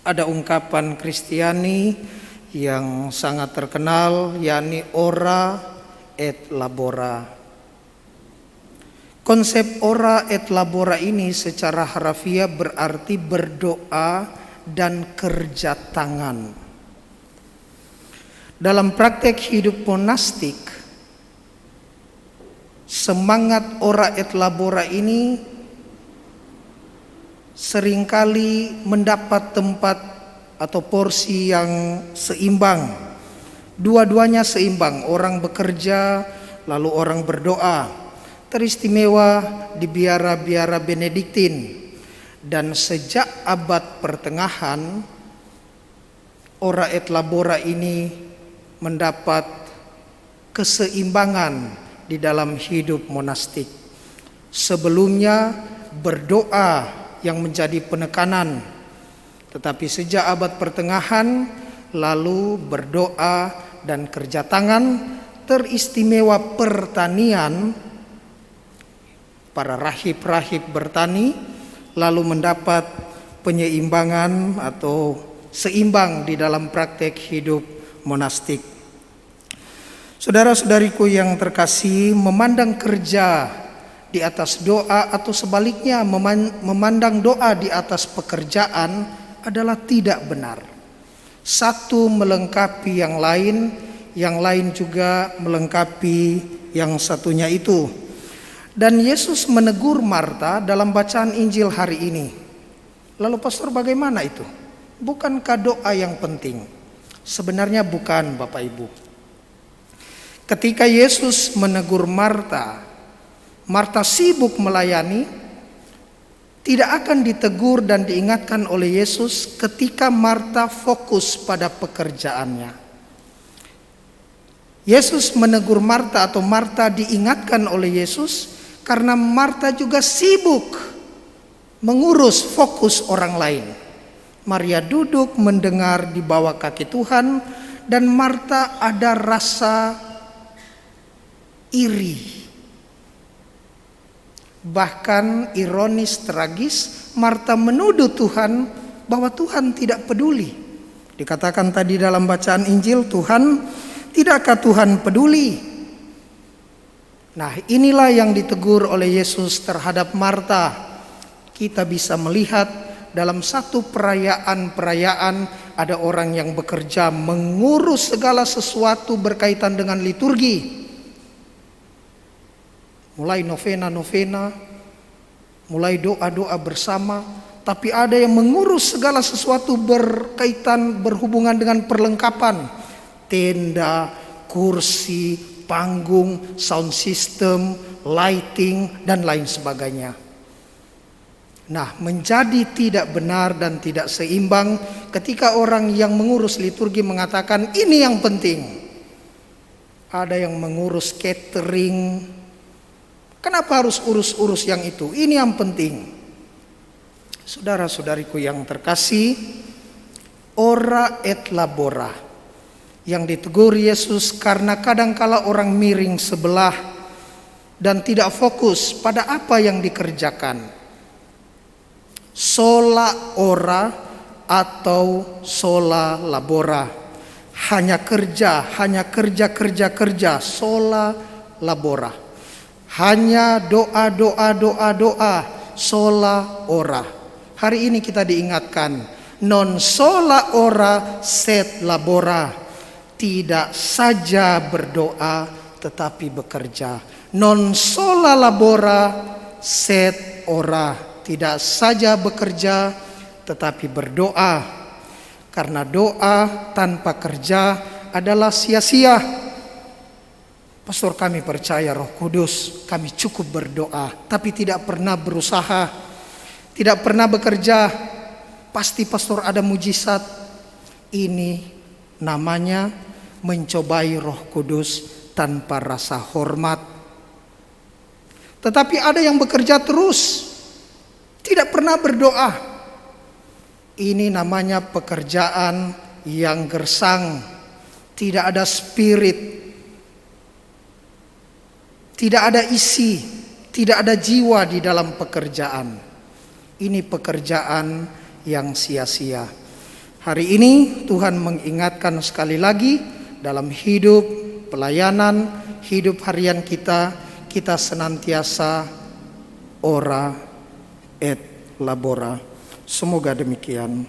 ada ungkapan Kristiani yang sangat terkenal, yakni ora et labora. Konsep ora et labora ini secara harafiah berarti berdoa dan kerja tangan. Dalam praktek hidup monastik, semangat ora et labora ini seringkali mendapat tempat atau porsi yang seimbang. Dua-duanya seimbang, orang bekerja lalu orang berdoa. Teristimewa di biara-biara Benediktin, dan sejak abad pertengahan ora et labora ini mendapat keseimbangan di dalam hidup monastik. Sebelumnya berdoa yang menjadi penekanan, tetapi sejak abad pertengahan lalu berdoa dan kerja tangan, teristimewa pertanian. Para rahib-rahib bertani lalu mendapat penyeimbangan atau seimbang di dalam praktek hidup monastik. Saudara-saudariku yang terkasih, memandang kerja di atas doa atau sebaliknya memandang doa di atas pekerjaan adalah tidak benar. Satu melengkapi yang lain juga melengkapi yang satunya itu. Dan Yesus menegur Marta dalam bacaan Injil hari ini. Lalu pastor, bagaimana itu? Bukankah doa yang penting? Sebenarnya bukan, Bapak Ibu. Ketika Yesus menegur Marta, Marta sibuk melayani, tidak akan ditegur dan diingatkan oleh Yesus ketika Marta fokus pada pekerjaannya. Yesus menegur Marta atau Marta diingatkan oleh Yesus karena Marta juga sibuk mengurus fokus orang lain. Maria duduk mendengar di bawah kaki Tuhan, dan Marta ada rasa iri. Bahkan ironis tragis, Marta menuduh Tuhan bahwa Tuhan tidak peduli. Dikatakan tadi dalam bacaan Injil, tidakkah Tuhan peduli? Nah, inilah yang ditegur oleh Yesus terhadap Marta. Kita bisa melihat dalam satu perayaan ada orang yang bekerja mengurus segala sesuatu berkaitan dengan liturgi. Mulai novena, mulai doa-doa bersama, tapi ada yang mengurus segala sesuatu berhubungan dengan perlengkapan, tenda, kursi, panggung, sound system, lighting, dan lain sebagainya. Nah, menjadi tidak benar dan tidak seimbang ketika orang yang mengurus liturgi mengatakan ini yang penting. Ada yang mengurus catering. Kenapa harus urus-urus yang itu? Ini yang penting. Saudara-saudariku yang terkasih, ora et labora yang ditegur Yesus karena kadangkala orang miring sebelah dan tidak fokus pada apa yang dikerjakan. Sola ora atau sola labora. Hanya kerja, sola labora. Hanya doa, sola ora. Hari ini kita diingatkan, non sola ora sed labora. Tidak saja berdoa tetapi bekerja. Non sola labora sed ora. Tidak saja bekerja tetapi berdoa. Karena doa tanpa kerja adalah sia-sia. Pastor, kami percaya Roh Kudus, kami cukup berdoa tapi tidak pernah berusaha, tidak pernah bekerja. Pasti pastor ada mujizat. Ini namanya mencobai Roh Kudus tanpa rasa hormat. Tetapi ada yang bekerja terus, tidak pernah berdoa. Ini namanya pekerjaan yang gersang, tidak ada spirit, tidak ada isi, tidak ada jiwa di dalam pekerjaan. Ini pekerjaan yang sia-sia. Hari ini Tuhan mengingatkan sekali lagi dalam hidup, pelayanan, hidup harian kita senantiasa ora et labora. Semoga demikian.